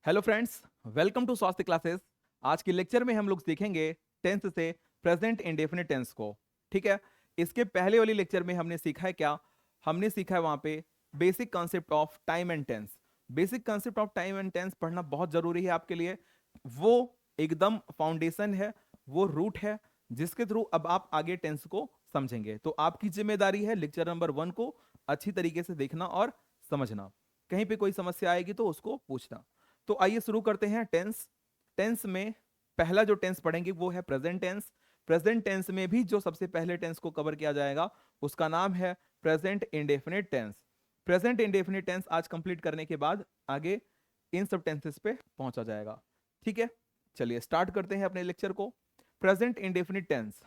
Hello friends, welcome to स्वास्थ्य classes. आज के लेक्चर में हम लोग सीखेंगे टेंस से प्रेजेंट इंडेफिनिट टेंस को। ठीक है। इसके पहले वाली लेक्चर में हमने सीखा है क्या? हमने सीखा है वहां पे basic concept of time and tense. Basic concept of time and tense पढ़ना बहुत जरूरी है आपके लिए। वो एकदम फाउंडेशन है, वो रूट है जिसके थ्रू अब आप आगे टेंस को समझेंगे। तो आपकी जिम्मेदारी है लेक्चर नंबर 1 को अच्छी तरीके से देखना और समझना। कहीं पे कोई समस्या आएगी तो उसको पूछना। तो आइए शुरू करते हैं। टेंस टेंस में पहला जो टेंस पढ़ेंगे वो है प्रेजेंट टेंस। प्रेजेंट टेंस में भी जो सबसे पहले टेंस को कवर किया जाएगा उसका नाम है present indefinite tense. Present indefinite tense आज कंप्लीट करने के बाद आगे इन सब टेंसेस पे पहुंचा जाएगा। ठीक है, चलिए स्टार्ट करते हैं अपने लेक्चर को। Present indefinite tense.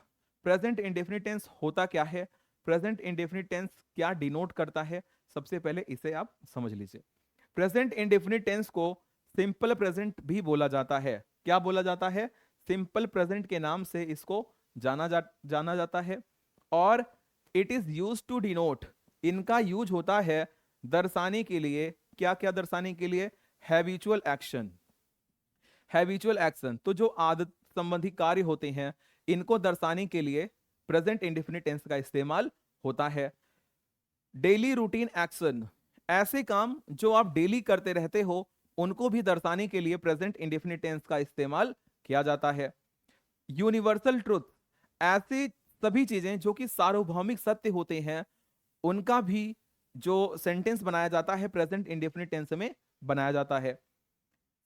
Present indefinite tense होता क्या है? प्रेजेंट इंडेफिनिट टेंस क्या डिनोट करता है? सबसे पहले इसे आप समझ लीजिए। प्रेजेंट इंडेफिनिट टेंस को सिंपल प्रेजेंट भी बोला जाता है। क्या बोला जाता है? सिंपल प्रेजेंट के नाम से इसको जाना जाता है। और it is use to denote, इनका यूज होता है दर्शाने के लिए। क्या क्या दर्शाने के लिए? Habitual action. हैबिचुअल एक्शन तो जो आदत संबंधी कार्य होते हैं इनको दर्शाने के लिए प्रेजेंट इंडेफिनिट टेंस का इस्तेमाल होता है। डेली रूटीन एक्शन, ऐसे काम जो आप डेली करते रहते हो उनको भी दर्शाने के लिए प्रेजेंट इंडेफिनिट टेंस का इस्तेमाल किया जाता है। यूनिवर्सल ट्रुथ, ऐसी सभी चीजें जो कि सार्वभौमिक सत्य होते हैं उनका भी जो सेंटेंस बनाया जाता है प्रेजेंट इंडेफिनिट टेंस में बनाया जाता है।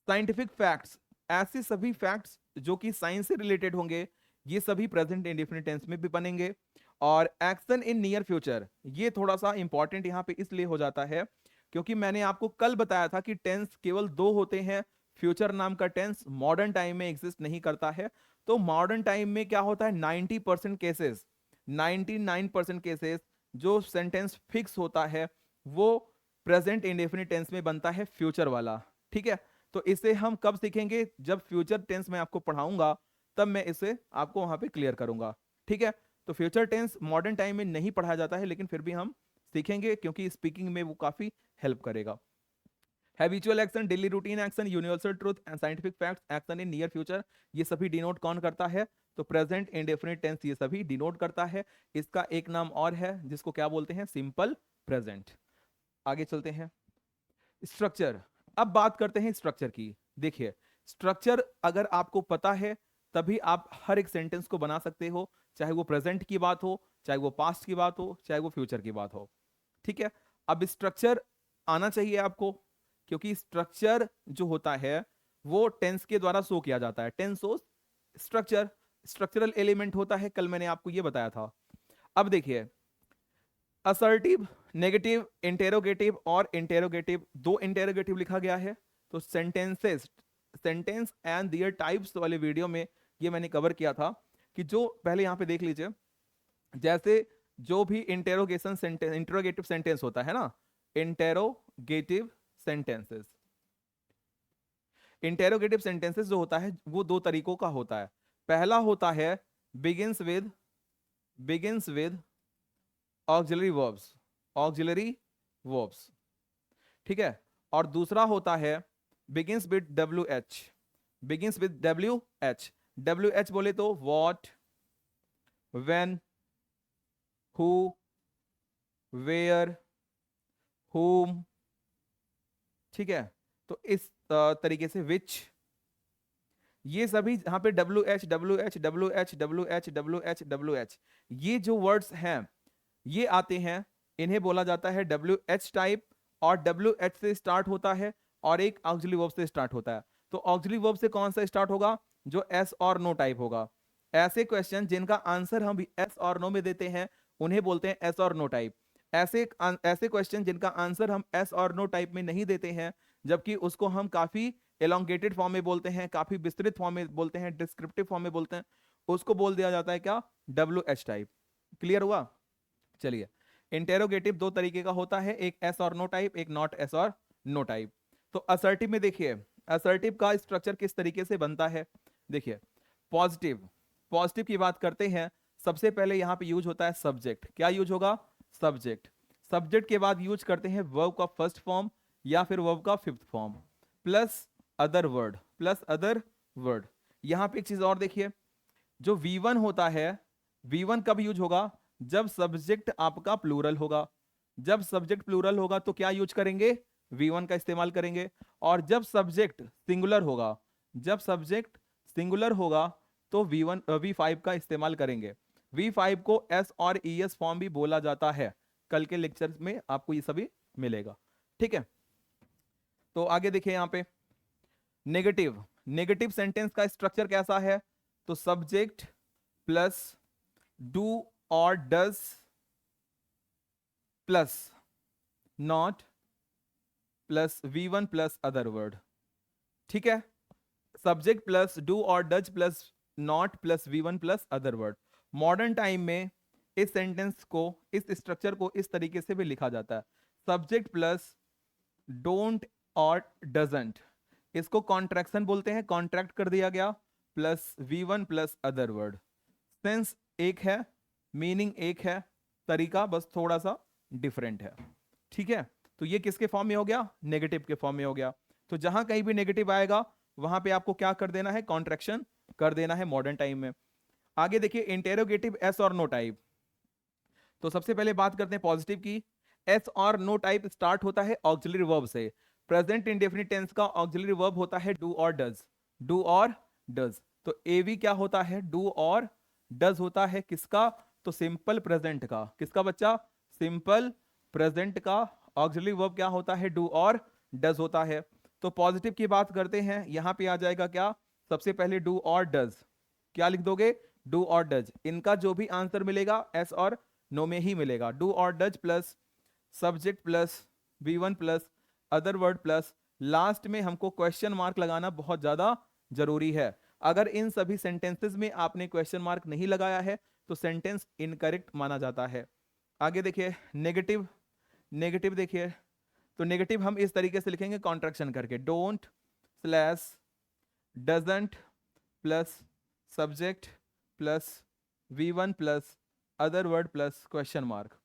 साइंटिफिक फैक्ट्स, ऐसे सभी फैक्ट्स जो कि साइंस से रिलेटेड होंगे ये सभी प्रेजेंट इंडेफिनिट टेंस में भी बनेंगे। और एक्शन इन नियर फ्यूचर, ये थोड़ा सा इंपॉर्टेंट यहां पे इसलिए हो जाता है क्योंकि मैंने आपको कल बताया था कि टेंस केवल दो होते हैं। फ्यूचर नाम का टेंस मॉडर्न टाइम में एग्जिस्ट नहीं करता है। तो मॉडर्न टाइम में क्या होता है, 90% केसेस, 99% केसेस जो सेंटेंस फिक्स होता है वो प्रेजेंट इंडेफिनिट टेंस में बनता है, फ्यूचर वाला। ठीक है, तो इसे हम कब सीखेंगे? जब फ्यूचर टेंस मैं आपको पढ़ाऊंगा तब मैं इसे आपको वहां पे क्लियर करूंगा। ठीक है, तो फ्यूचर टेंस मॉडर्न टाइम में नहीं पढ़ा जाता है लेकिन फिर भी हम सीखेंगे क्योंकि स्पीकिंग में वो काफी हेल्प करेगा। Habitual action, daily routine action, universal truth and scientific facts, action in near future, ये सभी डिनोट कौन करता है? तो प्रेजेंट इंडेफिनिट टेंस ये सभी डिनोट करता है। इसका एक नाम और है जिसको क्या बोलते हैं? Simple present. आगे चलते हैं। स्ट्रक्चर, अब बात करते हैं स्ट्रक्चर की। देखिए, स्ट्रक्चर अगर आपको पता है तभी आप हर एक सेंटेंस को बना सकते हो, चाहे वो प्रेजेंट की बात हो, चाहे वो पास्ट की बात हो, चाहे वो फ्यूचर की बात हो। ठीक है, अब स्ट्रक्चर आना चाहिए आपको क्योंकि स्ट्रक्चर जो होता है वो टेंस के द्वारा शो किया जाता है। Tense shows structure, structural element होता है, कल मैंने आपको ये बताया था। अब देखिए, असर्टिव, नेगेटिव, इंटेरोगेटिव और इंटेरोगेटिव, दो इंटेरोगेटिव लिखा गया है। तो sentences, sentence and their types वाले वीडियो में ये मैंने कवर किया था कि जो पहले यहां पे देख लीजिए, जैसे जो भी इंटेरोगेशन सेंटेंस, इंटेरोगेटिव सेंटेंस होता है ना, इंटेरोगेटिव सेंटेंसेस, इंटेरोगेटिव सेंटेंसेस जो होता है वो दो तरीकों का होता है। पहला होता है begins with auxiliary verbs, auxiliary verbs. ठीक है, और दूसरा होता है begins with W H, begins with W H. W H बोले तो what, when, who, where, whom। ठीक है, तो इस तरीके से विच, ये सभी यहां पे W H W H W H W H W H W H, ये जो वर्ड्स हैं ये आते हैं, इन्हें बोला जाता है डब्ल्यू एच टाइप। और डब्ल्यू एच से स्टार्ट होता है और एक ऑक्सिलरी वर्ब से स्टार्ट होता है। तो ऑक्सिलरी वर्ब से कौन सा स्टार्ट होगा? जो एस और नो टाइप होगा। ऐसे क्वेश्चन जिनका आंसर हम एस और नो में देते हैं उन्हें बोलते हैं एस और नो टाइप। ऐसे ऐसे क्वेश्चन जिनका आंसर हम एस और नो टाइप में नहीं देते हैं जबकि उसको हम काफी एलोंगेटेड फॉर्म में बोलते हैं, काफी विस्तृत फॉर्म में बोलते हैं, डिस्क्रिप्टिव फॉर्म में बोलते हैं, उसको बोल दिया जाता है क्या? W H type. क्लियर हुआ? चलिए, इंटेरोगेटिव दो तरीके का होता है, एक एस और नो टाइप, एक नॉट एस और नो टाइप। तो असर्टिव में देखिए, असर्टिव का स्ट्रक्चर किस तरीके से बनता है। देखिए, पॉजिटिव, पॉजिटिव की बात करते हैं, सबसे पहले यहां पे यूज होता है सब्जेक्ट। क्या यूज होगा? सब्जेक्ट। सब्जेक्ट के बाद यूज करते हैं वर्ब का फर्स्ट फॉर्म या फिर वर्ब का fifth form plus other word, plus other word. यहां पे एक चीज और देखिए, जो V1 होता है, V1 कब यूज होगा? जब सब्जेक्ट आपका प्लूरल होगा। जब सब्जेक्ट प्लूरल होगा तो क्या यूज करेंगे? V1 का इस्तेमाल करेंगे। और जब सब्जेक्ट सिंगुलर होगा, जब सब्जेक्ट सिंगुलर होगा तो V5 का इस्तेमाल करेंगे। V5 को S और ES फॉर्म भी बोला जाता है। कल के लेक्चर में आपको ये सभी मिलेगा, ठीक है। तो आगे देखिए यहां पे नेगेटिव, नेगेटिव सेंटेंस का स्ट्रक्चर कैसा है? तो सब्जेक्ट प्लस डू और does plus not plus V1 plus other word, ठीक है। सब्जेक्ट प्लस डू और does plus not plus V1 plus other word. Modern time में इस सेंटेंस को, इस स्ट्रक्चर को इस तरीके से भी लिखा जाता है, सब्जेक्ट प्लस डोंट और डजंट, इसको कॉन्ट्रैक्शन बोलते हैं, कॉन्ट्रैक्ट कर दिया गया, plus V1 plus other word. Sense एक है, मीनिंग एक है, तरीका बस थोड़ा सा डिफरेंट है, ठीक है। तो ये किसके फॉर्म में हो गया? नेगेटिव के फॉर्म में हो गया। तो जहां कहीं भी नेगेटिव आएगा वहां पे आपको क्या कर देना है? कॉन्ट्रैक्शन कर देना है मॉडर्न टाइम में। आगे देखिए इंटेरोगेटिव एस और नो टाइप। तो सबसे पहले बात करते हैं पॉजिटिव की। एस और नो टाइप स्टार्ट होता है ऑक्सिलरी वर्ब से। प्रेजेंट इंडेफिनिट टेंस का ऑक्सिलरी वर्ब होता है डू और डज, डू और डज। तो एवी क्या होता है? डू और डज होता है किसका? तो सिंपल प्रेजेंट का। किसका बच्चा? सिंपल प्रेजेंट का ऑक्सिलरी वर्ब क्या होता है? डू और डज होता है। तो पॉजिटिव की बात करते हैं, यहां पे आ जाएगा क्या? सबसे पहले डू और डज, क्या लिख दोगे? डू और डज। इनका जो भी आंसर मिलेगा एस और नो में ही मिलेगा। डू और does plus subject plus V1 plus other word plus last में हमको क्वेश्चन मार्क लगाना बहुत ज्यादा जरूरी है। अगर इन सभी सेंटेंसेस में आपने क्वेश्चन मार्क नहीं लगाया है तो सेंटेंस इनकरेक्ट माना जाता है। आगे देखिए नेगेटिव, नेगेटिव देखिए, तो नेगेटिव हम इस तरीके से लिखेंगे कॉन्ट्रैक्शन करके, don't slash doesn't plus subject plus V1 plus other word plus question mark.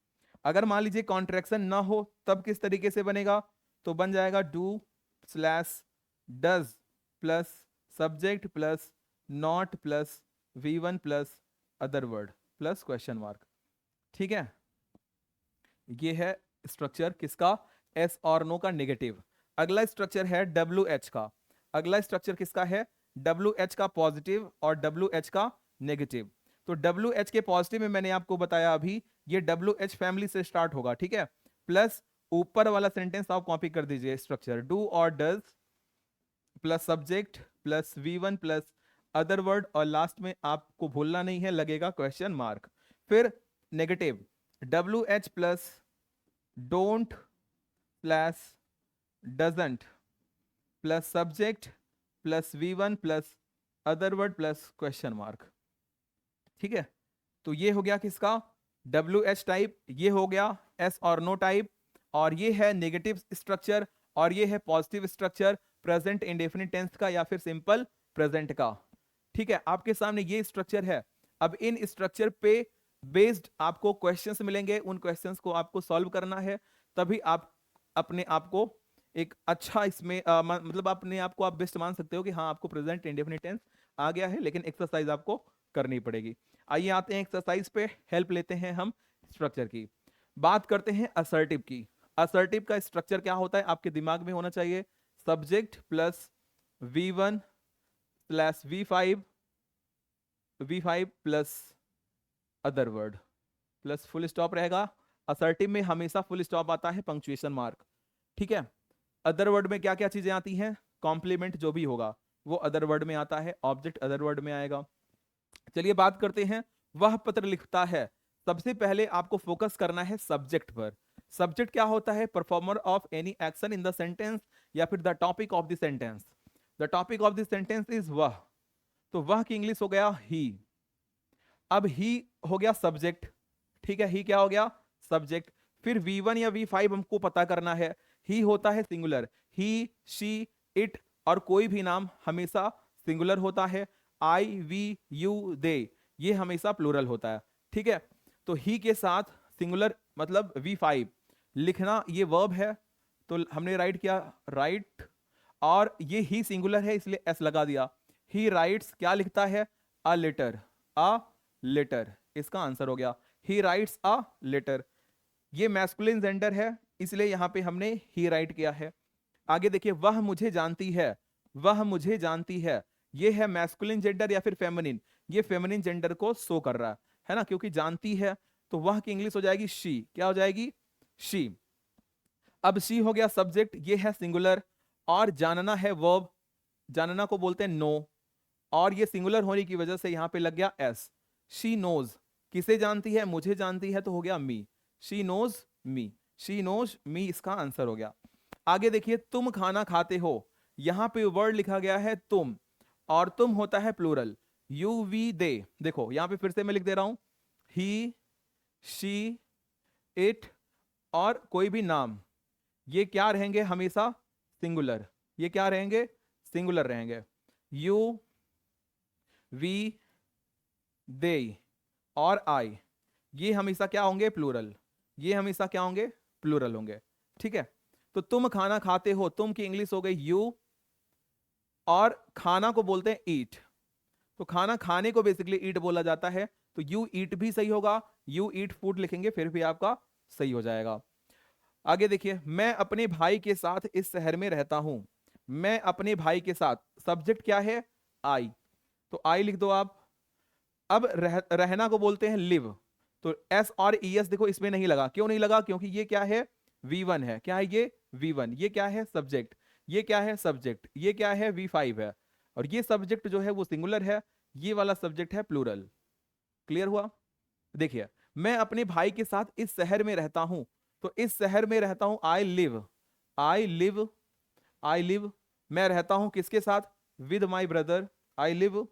अगर मान लीजिए कॉन्ट्रैक्शन ना हो तब किस तरीके से बनेगा? तो बन जाएगा do slash does plus subject plus not plus V1 plus other word plus question mark, ठीक है। ये है स्ट्रक्चर किसका? एस और नो का नेगेटिव। अगला स्ट्रक्चर है WH का। अगला स्ट्रक्चर किसका है? WH का पॉजिटिव और WH का नेगेटिव। तो WH के पॉजिटिव में मैंने आपको बताया अभी, ये WH फैमिली से स्टार्ट होगा, ठीक है। प्लस ऊपर वाला सेंटेंस आप कॉपी कर दीजिए स्ट्रक्चर, डू और does plus subject plus V1 plus other word, और लास्ट में आपको भूलना नहीं है लगेगा क्वेश्चन मार्क। फिर negative WH plus don't plus doesn't plus subject plus V1 plus other word plus question mark, ठीक है। तो ये हो गया किसका? WH टाइप, ये हो गया एस और नो टाइप, और ये है नेगेटिव स्ट्रक्चर, और ये है positive structure present indefinite tense का या फिर सिंपल प्रेजेंट का, ठीक है। आपके सामने ये स्ट्रक्चर है। अब इन स्ट्रक्चर पे बेस्ड आपको क्वेश्चंस मिलेंगे, उन क्वेश्चंस को आपको सॉल्व करना है, तभी आप अपने आप को एक अच्छा इसमें मतलब अपने आप को आप बेस्ट मान सकते हो कि हाँ आपको प्रेजेंट इंडेफिनिट टेंस आ गया है। लेकिन एक्सरसाइज आपको करनी पड़ेगी। आइए आते हैं एक्सरसाइज पे, हेल्प लेते हैं हम स्ट्रक्चर की। बात करते हैं असर्टिव की। असर्टिव का स्ट्रक्चर क्या होता है आपके दिमाग में होना चाहिए? Subject plus V1 plus V5 plus other word plus full stop रहेगा। असर्टिव में हमेशा फुल स्टॉप आता है, पंक्चुएशन मार्क, ठीक है। अदर वर्ड में क्या क्या चीजें आती हैं? कॉम्प्लीमेंट जो भी होगा वो अदर वर्ड में आता है, ऑब्जेक्ट अदर वर्ड में आएगा। चलिए बात करते हैं, वह पत्र लिखता है। सबसे पहले आपको फोकस करना है सब्जेक्ट पर। सब्जेक्ट क्या होता है? Performer of any action in the sentence या फिर the topic of the sentence. The topic of the sentence is वह, तो वह की इंग्लिश हो गया ही। अब ही हो गया सब्जेक्ट, ठीक है, ही क्या हो गया? सब्जेक्ट। फिर V1 या V5 हमको पता करना है। ही होता है सिंगुलर, ही शी इट, और कोई भी नाम हमेशा सिंगुलर होता है। आई वी यू दे ये हमेशा प्लूरल होता है, ठीक है। तो ही के साथ सिंगुलर मतलब V5 लिखना, ये वर्ब है, तो हमने राइट किया राइट। और ये ही सिंगुलर है इसलिए एस लगा दिया। ही राइट्स क्या लिखता है, अ लेटर, अ लेटर, इसका आंसर हो गया ही राइट्स अ लेटर। ये मैस्कुलिन जेंडर है इसलिए यहां पे हमने ही राइट किया है। आगे देखिए, वह मुझे जानती है, वह मुझे जानती है, ये है मैस्कुलिन जेंडर या फिर फेमिनिन, ये फेमिनिन जेंडर को शो कर रहा है ना, क्योंकि जानती है तो वह की इंग्लिश हो जाएगी शी, क्या हो जाएगी, शी। अब शी हो गया सब्जेक्ट, ये है सिंगुलर, और जानना है वर्ब, जानना को बोलते हैं नो, और ये सिंगुलर होने की वजह से यहां पे लग गया एस। शी नोज, किसे जानती है, मुझे जानती है, तो हो गया me, she knows me, she knows me, इसका आंसर हो गया। आगे देखिए, तुम खाना खाते हो, यहां पे वर्ड लिखा गया है तुम, और तुम होता है प्लूरल, यू वी दे। देखो यहां पे फिर से मैं लिख दे रहा हूं, ही, शी, इट, और कोई भी नाम, ये क्या रहेंगे हमेशा, सिंगुलर, ये क्या रहेंगे, सिंगुलर रहेंगे। यू, वी, दे और आई, ये हमेशा क्या होंगे, प्लूरल, ये हमेशा क्या होंगे, प्लूरल होंगे। ठीक है, तो तुम खाना खाते हो, तुम की इंग्लिश हो गई यू, और खाना को बोलते हैं ईट, तो खाना खाने को बेसिकली ईट बोला जाता है, तो यू ईट भी सही होगा, यू ईट फूड लिखेंगे फिर भी आपका सही हो जाएगा। आगे देखिए, मैं अपने भाई के साथ इस शहर में रहता हूं, मैं अपने भाई के साथ, सब्जेक्ट क्या है, आई, तो आई लिख दो आप। अब रहना को बोलते हैं लिव, तो एस और ई एस देखो इसमें नहीं लगा, क्यों नहीं लगा, क्योंकि ये क्या है, V1 है, क्या है ये, V1, ये क्या है सब्जेक्ट, ये क्या है सब्जेक्ट, ये क्या है V5 है, और ये सब्जेक्ट जो है वो सिंगुलर है, ये वाला सब्जेक्ट है प्लूरल। क्लियर हुआ। देखिए, मैं अपने भाई के साथ इस शहर में रहता हूं, तो इस शहर में रहता हूं, I live, I live, I live, मैं रहता हूं किसके साथ, with my brother, I live,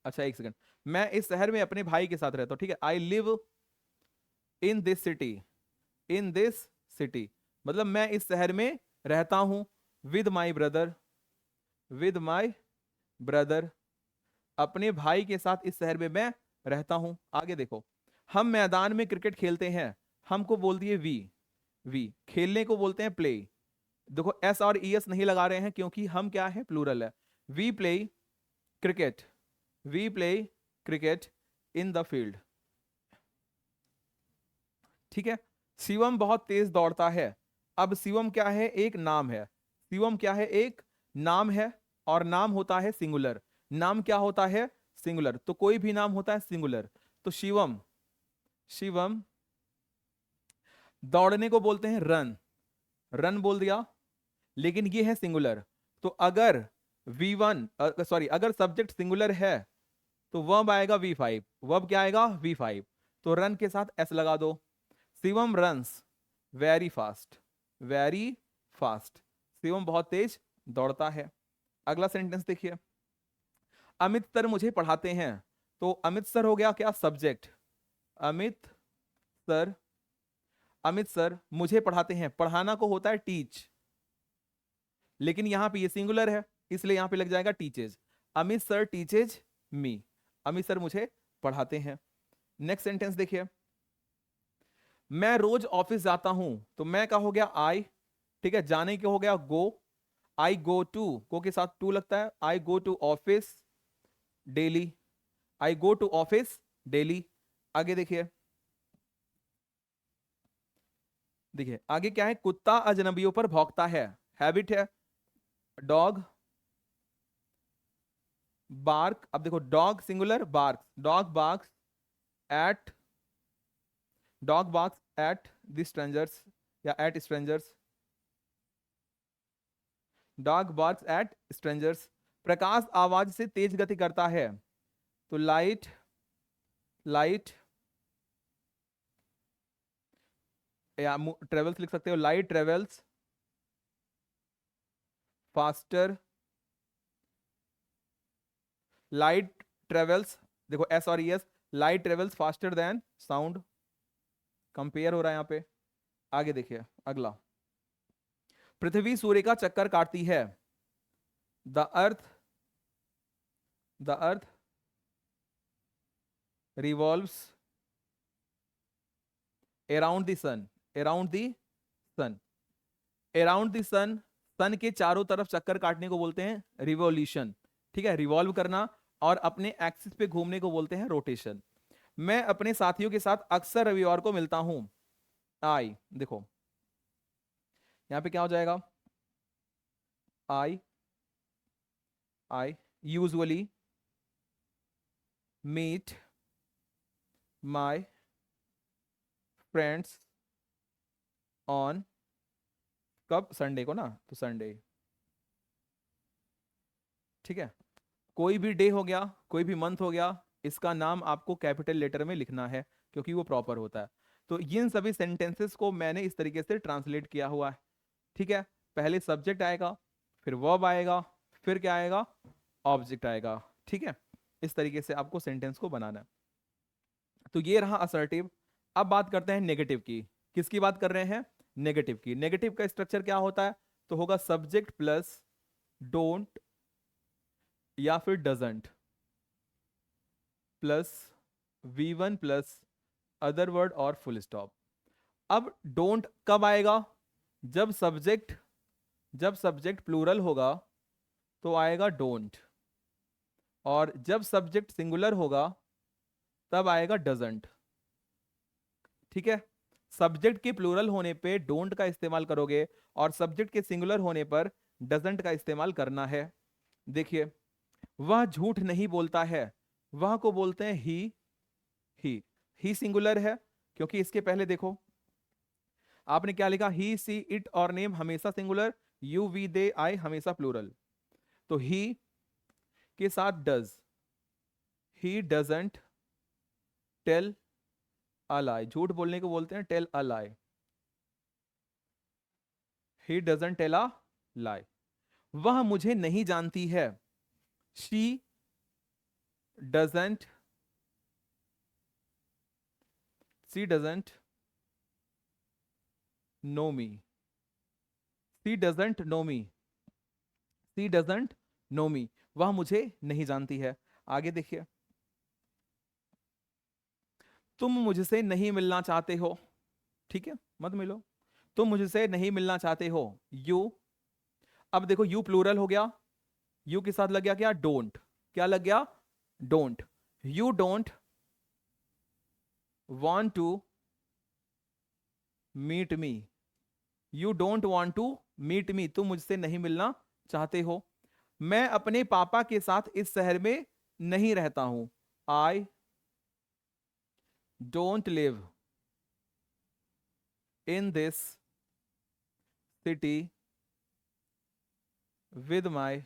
अच्छा एक सेकंड, मैं इस शहर में अपने भाई के साथ रहता हूं, ठीक है, I live in this city, in this city, मतलब मैं इस शहर में रहता हूं, with my brother, with my brother, अपने भाई के साथ इस शहर में मैं रहता हूं। आगे देखो, हम मैदान में क्रिकेट खेलते हैं, हमको बोल दिए वी, वी, खेलने को बोलते हैं प्ले, देखो एस और ई एस नहीं लगा रहे हैं क्योंकि हम क्या है, प्लूरल है, we play cricket, we play cricket in the field. ठीक है, शिवम बहुत तेज दौड़ता है, अब शिवम क्या है, एक नाम है, शिवम क्या है, एक नाम है, और नाम होता है सिंगुलर, नाम क्या होता है, सिंगुलर, तो कोई भी नाम होता है सिंगुलर, तो शिवम, शिवम, दौड़ने को बोलते हैं रन, रन बोल दिया, लेकिन ये है सिंगुलर, तो अगर V1 सॉरी अगर सब्जेक्ट सिंगुलर है तो वर्ब आएगा V5, वर्ब क्या आएगा, V5, तो रन के साथ एस लगा दो। Shivam runs very fast, very fast, Shivam बहुत तेज दौड़ता है। अगला सेंटेंस देखिए, अमित सर मुझे पढ़ाते हैं, तो अमित सर हो गया क्या, subject, Amit sir, Amit sir मुझे पढ़ाते हैं, पढ़ाना को होता है टीच, लेकिन यहां पे ये सिंगुलर है इसलिए यहां पे लग जाएगा टीचेज, अमित सर टीचेज मी, अमित सर मुझे पढ़ाते हैं। नेक्स्ट सेंटेंस देखिए, मैं रोज ऑफिस जाता हूं, तो मैं का हो गया आई, ठीक है, जाने के हो गया गो, आई गो टू, गो के साथ टू लगता है, I go to office daily, I go to office daily. आगे देखिए, देखिए आगे क्या है, कुत्ता अजनबियों पर भौंकता है, हैबिट है, डॉग बार्क, अब देखो dog singular, bark, dog barks at, dog barks at the strangers या at strangers, dog barks at strangers. प्रकाश आवाज से तेज गति करता है, तो लाइट, लाइट, या ट्रेवल्स लिख सकते हो, light travels faster, light travels, देखो एस और S, light travels faster than sound, compare हो रहा है यहां पे। आगे देखिए अगला, पृथ्वी सूर्य का चक्कर काटती है, the earth, the earth revolves around the sun, around the sun, around the sun sun के चारों तरफ चक्कर काटने को बोलते हैं रिवॉल्यूशन, ठीक है, रिवॉल्व करना, और अपने एक्सिस पे घूमने को बोलते हैं रोटेशन। मैं अपने साथियों के साथ अक्सर रविवार को मिलता हूं। आई, देखो यहां पे क्या हो जाएगा, I usually meet my friends on, कब, संडे को ना, तो संडे, ठीक है। कोई भी डे हो गया, कोई भी मंथ हो गया, इसका नाम आपको कैपिटल लेटर में लिखना है क्योंकि वो प्रॉपर होता है। तो इन सभी सेंटेंसेस को मैंने इस तरीके से ट्रांसलेट किया हुआ है, ठीक है। पहले सब्जेक्ट आएगा, फिर वर्ब आएगा, फिर क्या आएगा, ऑब्जेक्ट आएगा, ठीक है। इस तरीके से आपको सेंटेंस को बनाना है। तो ये रहा असर्टिव। अब बात करते हैं नेगेटिव की। किसकी बात कर रहे हैं, नेगेटिव की। नेगेटिव का स्ट्रक्चर क्या होता है, तो होगा सब्जेक्ट प्लस डोंट या फिर doesn't plus V1 plus other word और फुल स्टॉप। अब डोंट कब आएगा, जब सब्जेक्ट प्लूरल होगा तो आएगा डोंट, और जब सब्जेक्ट सिंगुलर होगा तब आएगा डजंट, ठीक है। सब्जेक्ट के प्लूरल होने पे डोंट का इस्तेमाल करोगे और सब्जेक्ट के सिंगुलर होने पर डजंट का इस्तेमाल करना है। देखिए, वह झूठ नहीं बोलता है, वह को बोलते हैं ही सिंगुलर है क्योंकि इसके पहले देखो आपने क्या लिखा, ही सी इट और नेम हमेशा singular, you we they I हमेशा प्लूरल। तो ही के साथ does, he doesn't tell a lie, झूठ बोलने को बोलते हैं tell a lie, he doesn't tell a lie. वह मुझे नहीं जानती है, she doesn't know me, she doesn't know me, she doesn't know me, वह मुझे नहीं जानती है। आगे देखिए, तुम मुझसे नहीं मिलना चाहते हो, ठीक है, मत मिलो, तुम मुझसे नहीं मिलना चाहते हो, यू। अब देखो यू प्लूरल हो गया, यू के साथ लग गया क्या, डोंट, क्या लग गया, don't. You don't want to meet me, you don't want to meet me, तुम मुझसे नहीं मिलना चाहते हो। मैं अपने पापा के साथ इस शहर में नहीं रहता हूं, I don't live in this city with my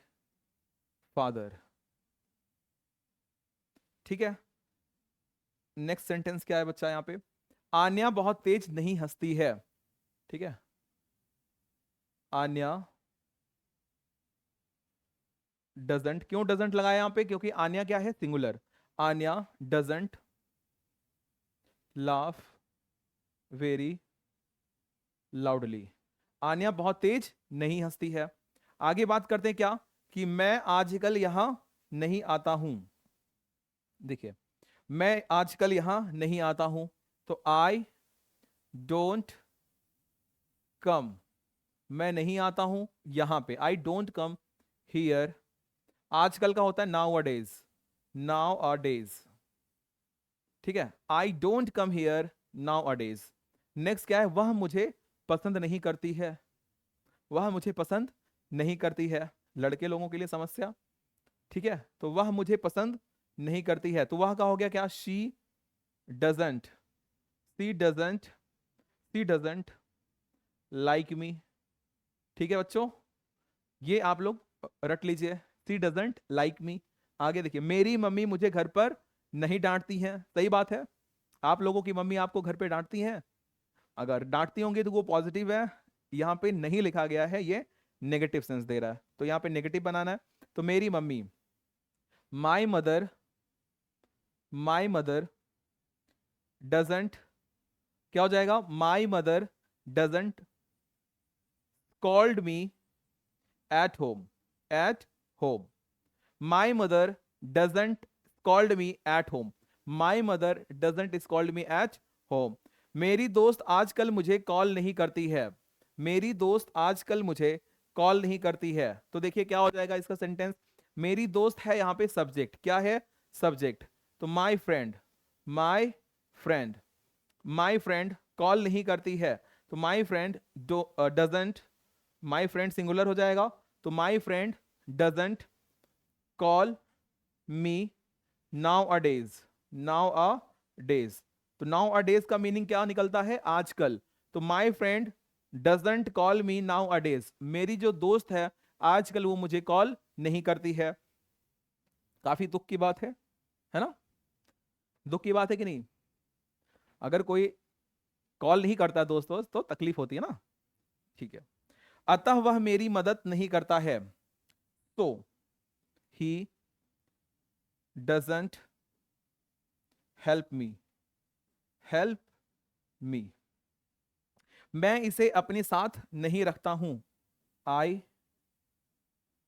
father, ठीक है। नेक्स्ट सेंटेंस क्या है बच्चा यहां पे, आन्या बहुत तेज नहीं हंसती है, ठीक है। आन्या डजंट, क्यों डजंट लगाया यहां पे, क्योंकि आन्या क्या है, singular. Anya doesn't laugh very loudly, Anya बहुत तेज नहीं हंसती है। आगे बात करते हैं क्या, कि मैं आजकल यहां नहीं आता हूं। देखिए, मैं आजकल यहां नहीं आता हूं, तो आई डोंट कम, मैं नहीं आता हूं यहां पे, आई डोंट कम हियर। आजकल का होता है नाउ अ डेज, नाउ अ डेज, ठीक है। आई don't come here now a days. Next क्या है, वह मुझे पसंद नहीं करती है, वह मुझे पसंद नहीं करती है, लड़के लोगों के लिए समस्या, ठीक है। तो वह मुझे पसंद नहीं करती है, तो वह का हो गया क्या, she doesn't, she doesn't, she doesn't like मी, ठीक है बच्चों, ये आप लोग रट लीजिए, शी डजंट लाइक मी। आगे देखिए, मेरी मम्मी मुझे घर पर नहीं डांटती हैं, सही बात है, आप लोगों की मम्मी आपको घर पे डांटती हैं, अगर डांटती होंगी तो वो पॉजिटिव है, यहां पे नहीं लिखा गया है, ये नेगेटिव सेंस दे रहा है, तो यहां पे नेगेटिव बनाना है। तो मेरी मम्मी, माई मदर डजंट, क्या हो जाएगा, माई mother doesn't called me at home, at home, my mother doesn't called me at home, my mother doesn't is called me at home. मेरी दोस्त आजकल मुझे कॉल नहीं करती है, मेरी दोस्त आजकल मुझे कॉल नहीं करती है। तो देखिए क्या हो जाएगा इसका सेंटेंस, मेरी दोस्त है, यहाँ पे सब्जेक्ट क्या है, सब्जेक्ट। तो my friend, my friend, my friend call नहीं करती है, तो my friend doesn't, my friend singular हो जाएगा, तो my friend doesn't call me now a days, now a days. तो नाउ अ डेज का मीनिंग क्या निकलता है, आजकल। तो my friend doesn't call me now a days, मेरी जो दोस्त है आजकल वो मुझे कॉल नहीं करती है। काफी दुख की बात है ना, दुख की बात है कि नहीं। अगर कोई कॉल नहीं करता दोस्तों तो तकलीफ होती है ना, ठीक है। अतः वह मेरी मदद नहीं करता है, तो he doesn't help me, help me. मैं इसे अपने साथ नहीं रखता हूं, आई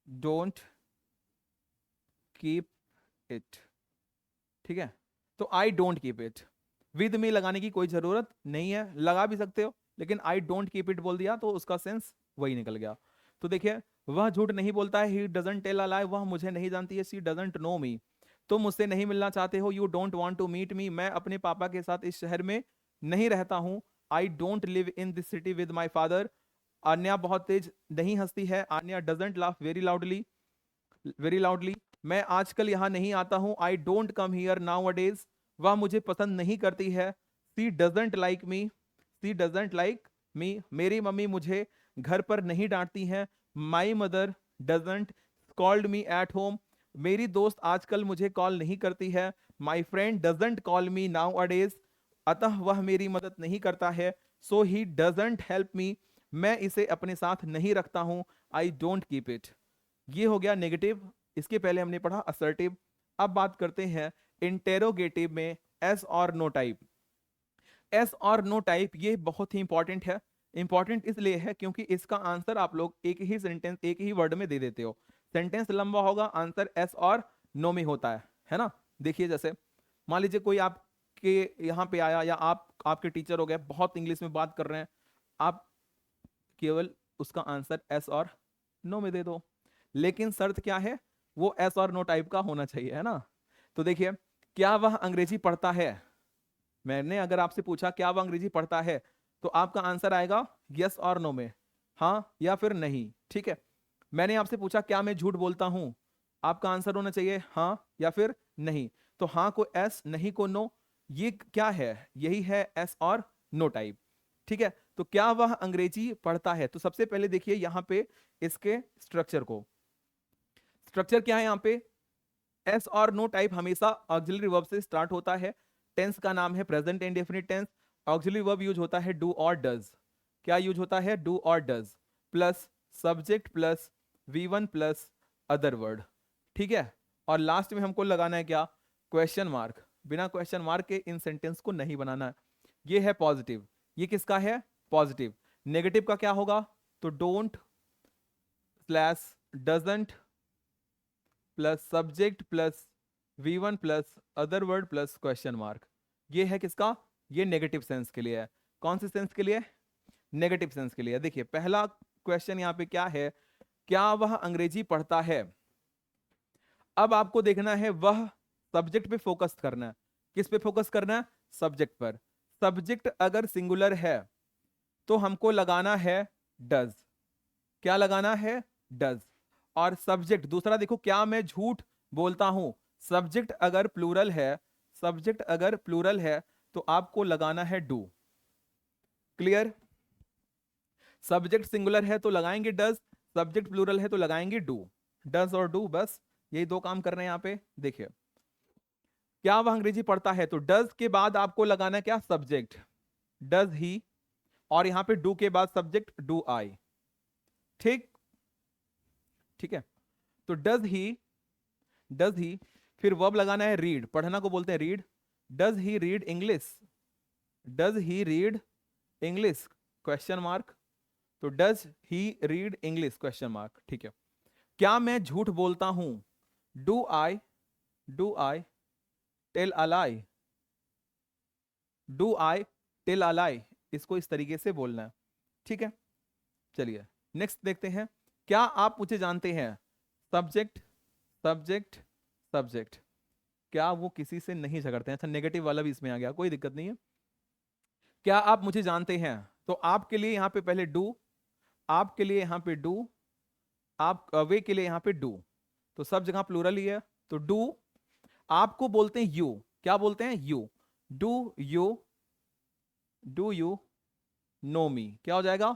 डोंट कीप इट, ठीक है। तो I don't keep it, with me लगाने की कोई जरूरत नहीं है, लगा भी सकते हो, लेकिन आई डोंट कीप इट बोल दिया तो उसका सेंस वही निकल गया। तो देखिए वह झूठ नहीं बोलता है, ही डजंट टेल अ लाई, वह मुझे नहीं जानती है, सी डजंट नो मी। तुम मुझसे नहीं मिलना चाहते हो, you don't want to meet me, मैं अपने पापा के साथ इस शहर में नहीं रहता हूं, I don't live in this city with my father. Anya बहुत तेज नहीं हंसती है, Anya doesn't laugh very loudly, very loudly. मैं आजकल यहाँ नहीं आता हूँ, I don't come here nowadays, वह मुझे पसंद नहीं करती है, she doesn't like me, she doesn't like me, मेरी मम्मी मुझे घर पर नहीं डांटती हैं, my mother doesn't called me at home, मेरी दोस्त आजकल मुझे कॉल नहीं करती है, my friend doesn't call me now a days, अतः वह मेरी मदद नहीं करता है, सो ही डजंट हेल्प मी, मैं इसे अपने साथ नहीं रखता हूं, आई डोंट कीप इट। ये हो गया नेगेटिव, इसके पहले हमने पढ़ा असर्टिव। अब बात करते हैं इंटेरोगेटिव में एस और नो टाइप। एस और नो टाइप ये बहुत ही इंपॉर्टेंट है, इंपॉर्टेंट इसलिए है क्योंकि इसका आंसर आप लोग एक ही सेंटेंस एक ही वर्ड में दे देते हो, सेंटेंस लंबा होगा, आंसर एस और नो में होता है ना। देखिए जैसे मान लीजिए कोई आपके यहाँ पे आया, या आप आपके टीचर हो गए, बहुत इंग्लिश में बात कर रहे हैं, आप केवल उसका आंसर एस और नो में दे दो, लेकिन शर्त क्या है, वो एस और नो टाइप का होना चाहिए, है ना। तो देखिए क्या वह अंग्रेजी पढ़ता है, मैंने अगर आपसे पूछा क्या वह अंग्रेजी पढ़ता है, तो आपका आंसर आएगा यस और नो में, हाँ या फिर नहीं, ठीक है। मैंने आपसे पूछा क्या मैं झूठ बोलता हूं, आपका आंसर होना चाहिए हाँ या फिर नहीं। तो हाँ को एस, नहीं को नो, ये क्या है, यही है एस और नो टाइप, ठीक है। तो क्या वह अंग्रेजी पढ़ता है, तो सबसे पहले देखिए यहां पे इसके स्ट्रक्चर को, स्ट्रक्चर क्या है यहाँ पे, एस और नो टाइप हमेशा ऑक्सिलरी वर्ब से स्टार्ट होता है, टेंस का नाम है present indefinite tense, auxiliary verb use होता है डू और डज, क्या यूज होता है, डू और does, plus subject plus V1 plus other word, ठीक है। और लास्ट में हमको लगाना है क्या, क्वेश्चन मार्क, बिना क्वेश्चन मार्क के इन सेंटेंस को नहीं बनाना है। ये है पॉजिटिव, ये किसका है, पॉजिटिव। नेगेटिव का क्या होगा, तो don't slash doesn't plus subject plus V1 plus other word plus question mark, ये है किसका, ये नेगेटिव सेंस के लिए है। कौन से सेंस के लिए, नेगेटिव सेंस के लिए। देखिए पहला क्वेश्चन यहाँ पे क्या है, क्या वह अंग्रेजी पढ़ता है। अब आपको देखना है वह सब्जेक्ट पे फोकस करना है, किस पे फोकस करना है, सब्जेक्ट पर। सब्जेक्ट अगर सिंगुलर है तो हमको लगाना है डज, क्या लगाना है, डज। और सब्जेक्ट दूसरा देखो, क्या मैं झूठ बोलता हूं, सब्जेक्ट अगर प्लूरल है, सब्जेक्ट अगर प्लूरल है तो आपको लगाना है डू, क्लियर। सब्जेक्ट सिंगुलर है तो लगाएंगे डज, सब्जेक्ट प्लूरल है तो लगाएंगे डू, डज और डू, बस यही दो काम कर रहे हैं यहाँ पे। देखिए क्या वह अंग्रेजी पढ़ता है, तो डज के बाद आपको लगाना है क्या, सब्जेक्ट, डज ही, और यहां पे डू के बाद सब्जेक्ट डू आई, ठीक, ठीक है। तो डज ही, डज ही, फिर वर्ब लगाना है रीड, पढ़ना को बोलते हैं read, does he read English, does he read English question mark, तो does he read English question mark, ठीक है। क्या मैं झूठ बोलता हूं, do I, do I tell a lie, do I tell a lie, इसको इस तरीके से बोलना है, ठीक है। चलिए नेक्स्ट देखते हैं, क्या आप मुझे जानते हैं, सब्जेक्ट सब्जेक्ट सब्जेक्ट, क्या वो किसी से नहीं झगड़ते हैं। अच्छा, नेगेटिव वाला भी इसमें आ गया, कोई दिक्कत नहीं है। क्या आप मुझे जानते हैं, तो आपके लिए यहां पे पहले डू, आपके लिए यहां पे डू, आप वे के लिए यहां पे डू, तो सब जगह प्लूरल ही है, तो डू। आपको बोलते हैं यू, क्या बोलते हैं, you. Do you, do you know me, क्या हो जाएगा,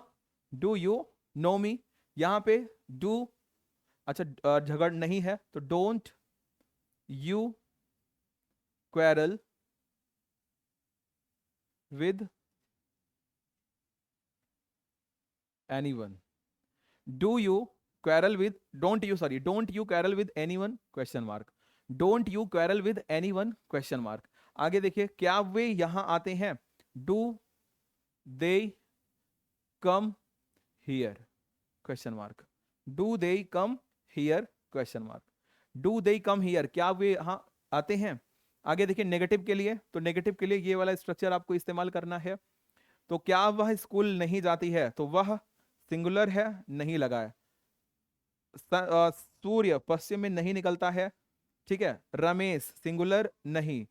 डू यू नो मी। यहां पे डू, अच्छा झगड़ नहीं है, तो don't you quarrel with anyone, do you quarrel with, don't you, sorry, don't you quarrel with anyone question mark, don't you quarrel with anyone question mark. आगे देखिए, क्या वे यहां आते हैं, do they come here question mark, do they come here question mark, do they come here, क्या वे यहां आते हैं। आगे देखिए नेगेटिव के लिए, तो नेगेटिव के लिए ये वाला स्ट्रक्चर आपको इस्तेमाल करना है। तो क्या वह स्कूल नहीं जाती है, तो वह सिंगुलर है, नहीं लगा है। सूर्य पश्चिम में नहीं निकलता है, ठीक है। रमेश सिंगुलर नहीं,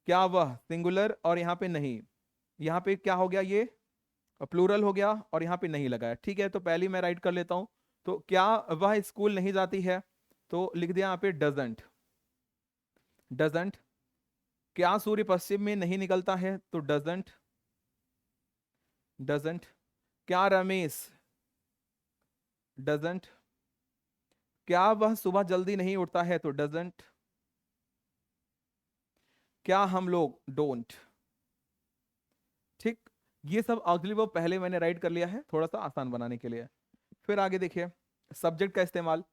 क्या वह सिंगुलर, और यहां पे नहीं, यहां पे क्या हो गया, ये प्लूरल हो गया, और यहां पे नहीं लगा है, ठीक है। तो पहली मैं राइट कर लेता हूं, तो क्या वह स्कूल नहीं जाती है, तो लिख दिया यहां पे डजंट, डजंट। क्या सूर्य पश्चिम में नहीं निकलता है, तो डजंट, डजंट। क्या रमेश, डजंट। क्या वह सुबह जल्दी नहीं उठता है, तो डजंट। क्या हम लोग, डोंट, ठीक। ये सब ऑक्सिलरी वर्ब पहले मैंने राइट कर लिया है थोड़ा सा आसान बनाने के लिए। फिर आगे देखिए सब्जेक्ट का इस्तेमाल,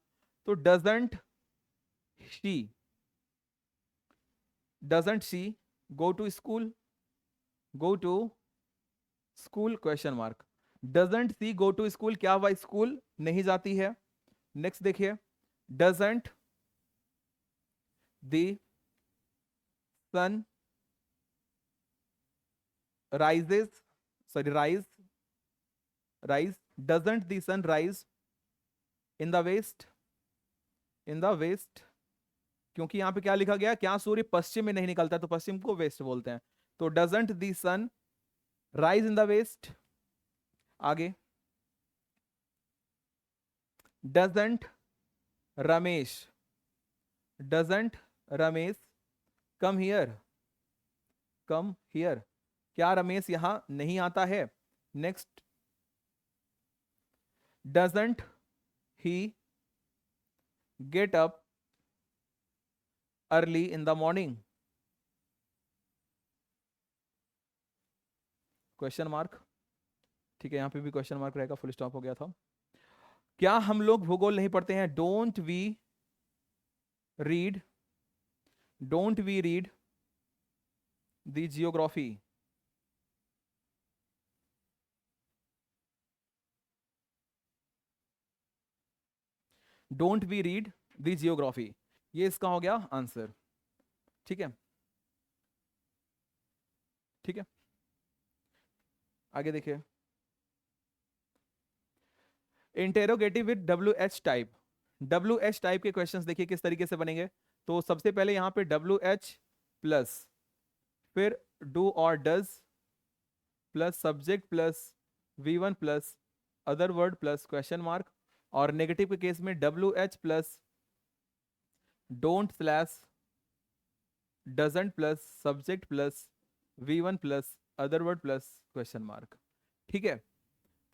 तो doesn't she, doesn't she go to school, go to school question mark, doesn't she go to school, क्या वह स्कूल नहीं जाती है। नेक्स्ट देखिए, doesn't the sun rises, sorry rise, rise, doesn't the sun rise in the west, in the west, क्योंकि यहां पे क्या लिखा गया, क्या सूर्य पश्चिम में नहीं निकलता, तो पश्चिम को वेस्ट बोलते हैं, तो doesn't the sun rise in the west. आगे, doesn't Ramesh, doesn't Ramesh come here, come here, क्या रमेश यहां नहीं आता है। Next, doesn't he get up early in the morning question mark, ठीक है। यहां पे भी क्वेश्चन मार्क रहेगा, फुल स्टॉप हो गया था। क्या हम लोग भूगोल नहीं पढ़ते हैं, don't we read, don't we read the geography, don't we read the geography, ये इसका हो गया आंसर, ठीक है, ठीक है। आगे देखिए, interrogative with W H type, W H type के क्वेश्चंस देखिए किस तरीके से बनेंगे। तो सबसे पहले यहां पे डब्ल्यू एच प्लस, फिर डू और does plus subject plus V1 plus other word plus question mark, और नेगेटिव के केस में W H plus don't slash doesn't plus subject plus V1 plus other word plus question mark, ठीक है।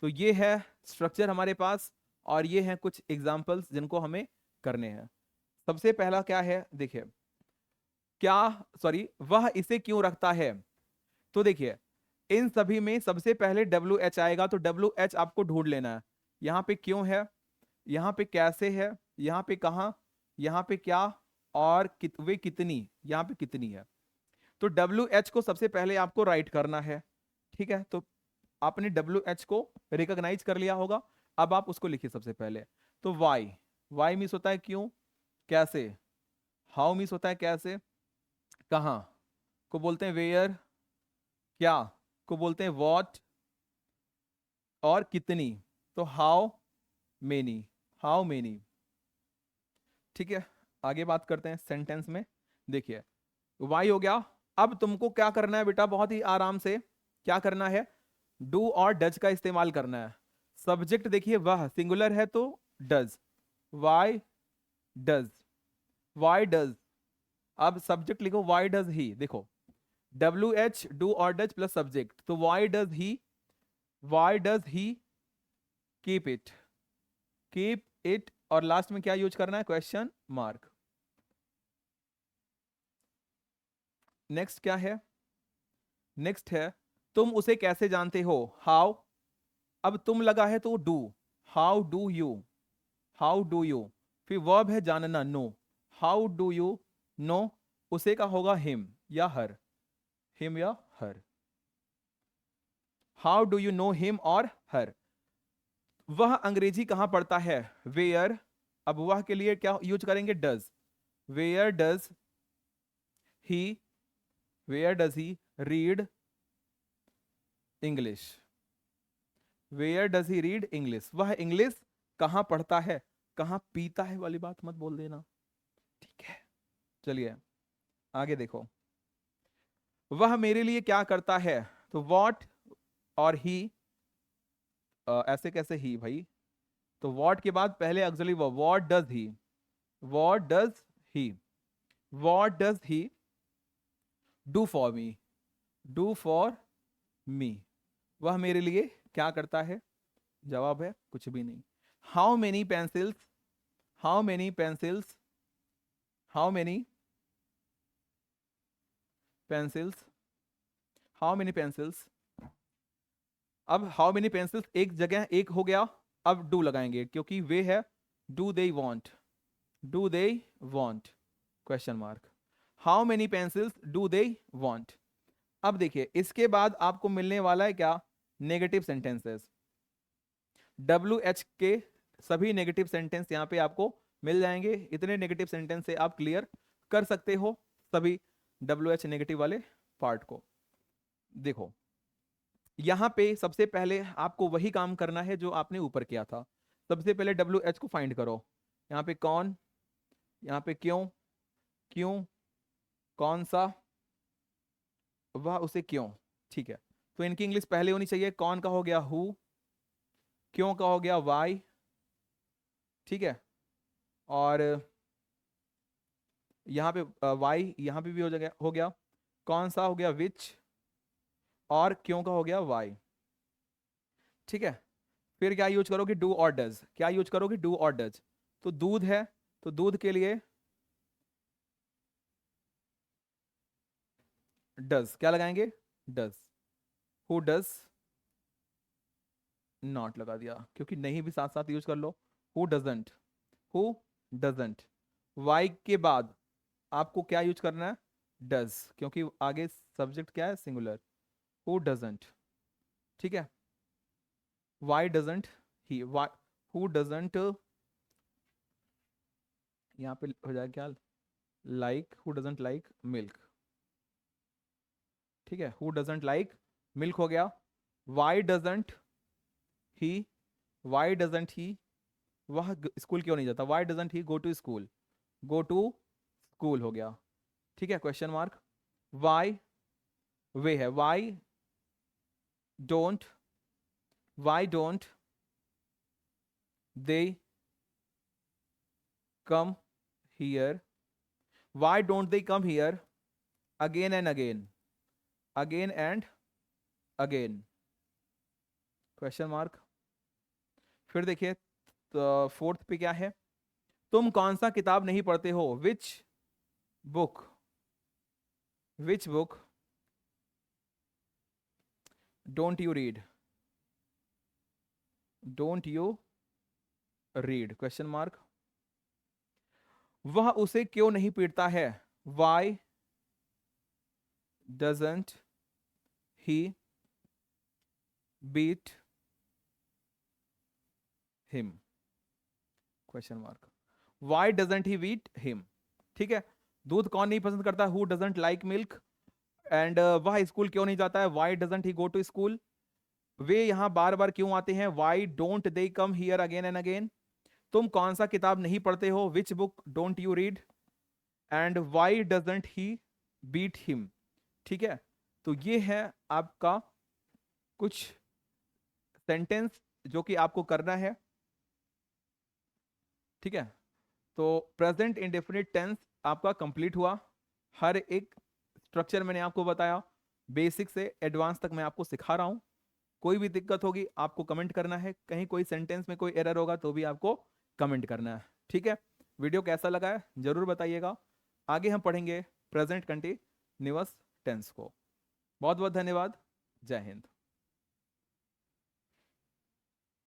तो ये है स्ट्रक्चर हमारे पास, और ये हैं कुछ एग्जाम्पल्स जिनको हमें करने हैं। सबसे पहला क्या है देखिए, क्या, सॉरी, वह इसे क्यों रखता है। तो देखिए इन सभी में सबसे पहले डब्ल्यू एच आएगा, तो डब्ल्यू एच आपको ढूंढ लेना है। यहां पे क्यों है, यहां पे कैसे है, यहां पे कहां, यहां पे क्या, और वे कितनी, यहां पे कितनी है। तो डब्ल्यू एच को सबसे पहले आपको राइट करना है, ठीक है। तो आपने डब्ल्यू एच को रिकॉग्नाइज कर लिया होगा, अब आप उसको लिखिए सबसे पहले। तो वाई, वाई मिस होता है क्यों, कैसे, हाउ मिस होता है कैसे, कहां को बोलते हैं वेयर, क्या को बोलते हैं व्हाट, और कितनी तो हाउ मेनी, हाउ मेनी। ठीक है, आगे बात करते हैं सेंटेंस में। देखिए वाई हो गया। अब तुमको क्या करना है बेटा, बहुत ही आराम से क्या करना है, डू और डज का इस्तेमाल करना है। सब्जेक्ट देखिए वह सिंगुलर है तो does, why does, why does. अब सब्जेक्ट लिखो वाई डज ही, देखो डब्ल्यू एच डू और डज प्लस सब्जेक्ट, तो why does he, why does he keep it, keep it, और लास्ट में क्या यूज करना है, क्वेश्चन मार्क। नेक्स्ट क्या है, नेक्स्ट है तुम उसे कैसे जानते हो, हाउ। अब तुम लगा है तो do, how do you, how do you. फिर वर्ब है जानना, know, how do you know. उसे का होगा हिम या हर, हिम या her, how do you know him और हर। वह अंग्रेजी कहां पढ़ता है, वेयर। अब वह के लिए क्या यूज करेंगे, does, where does he, where does he read English, where does he read English. वह इंग्लिश कहां पढ़ता है, कहां पीता है वाली बात मत बोल देना, ठीक है। चलिए आगे देखो, वह मेरे लिए क्या करता है, तो वॉट और ही, ऐसे कैसे ही भाई, तो वॉट के बाद पहले auxiliary verb, what does he, what does he, what does he do for me, do for me. वह मेरे लिए क्या करता है, जवाब है कुछ भी नहीं। How many pencils, how many pencils, how many pencils, how many pencils. अब हाउ मेनी पेंसिल्स एक जगह एक हो गया, अब डू लगाएंगे क्योंकि वे है, do they want, do they want, question mark, how many pencils do they want. अब देखिए इसके बाद आपको मिलने वाला है क्या, नेगेटिव सेंटेंसेस। डब्ल्यू एच के सभी नेगेटिव सेंटेंस यहां पे आपको मिल जाएंगे। इतने नेगेटिव सेंटेंस से आप क्लियर कर सकते हो सभी डब्ल्यू एच नेगेटिव वाले पार्ट को। देखो यहां पे सबसे पहले आपको वही काम करना है जो आपने ऊपर किया था। सबसे पहले डब्ल्यू एच को फाइंड करो, यहाँ पे कौन, यहाँ पे क्यों, क्यों, कौन सा, वह उसे क्यों। ठीक है, तो इनकी इंग्लिश पहले होनी चाहिए। कौन का हो गया हु, क्यों का हो गया वाई, ठीक है, और यहाँ पे वाई यहाँ पे भी हो गया, कौन सा हो गया विच, और क्यों का हो गया वाई, ठीक है। फिर क्या यूज करोगे, डू और डज, क्या यूज करोगे, डू और डज। तो दूध है तो दूध के लिए डज, क्या लगाएंगे, डज। हु डज नॉट लगा दिया क्योंकि नहीं भी साथ साथ यूज कर लो। Who doesn't, who doesn't. Why के बाद आपको क्या यूज करना है, डज, क्योंकि आगे सब्जेक्ट क्या है, सिंगुलर, हु डजेंट, ठीक है। Why doesn't he, why, who doesn't, यहाँ पे हो जाएगा क्या, like, who doesn't like milk, ठीक है, हु डजेंट लाइक मिल्क हो गया। Why doesn't he, why doesn't he, वह स्कूल क्यों नहीं जाता, why doesn't he go to school, go to school हो गया, ठीक है, क्वेश्चन मार्क। वाई वे है, why don't, why don't they come here, why don't they come here again and again, again and again, question mark. फिर देखिए तो fourth पे क्या है, तुम कौन सा किताब नहीं पढ़ते हो, which book, which book don't you read, don't you read, question mark. वह उसे क्यों नहीं पीटता है, why doesn't he beat him, question mark, why doesn't he beat him, ठीक है। दूध कौन नहीं पसंद करता, who doesn't like milk, and वह स्कूल क्यों नहीं जाता है, why doesn't he go to school. वे यहां बार बार क्यों आते हैं, why don't they come here again and again. तुम कौन सा किताब नहीं पढ़ते हो, which book don't you read, and why doesn't he beat him. ठीक है, तो ये है आपका कुछ सेंटेंस जो कि आपको करना है। ठीक है, तो प्रेजेंट इंडेफिनिट टेंस आपका कंप्लीट हुआ। हर एक स्ट्रक्चर मैंने आपको बताया, बेसिक से एडवांस तक मैं आपको सिखा रहा हूं। कोई भी दिक्कत होगी आपको कमेंट करना है, कहीं कोई सेंटेंस में कोई एरर होगा तो भी आपको कमेंट करना है। ठीक है, वीडियो कैसा लगा है जरूर बताइएगा। आगे हम पढ़ेंगे प्रेजेंट कंटिन्यूअस टेंस को। बहुत बहुत धन्यवाद। जय हिंद।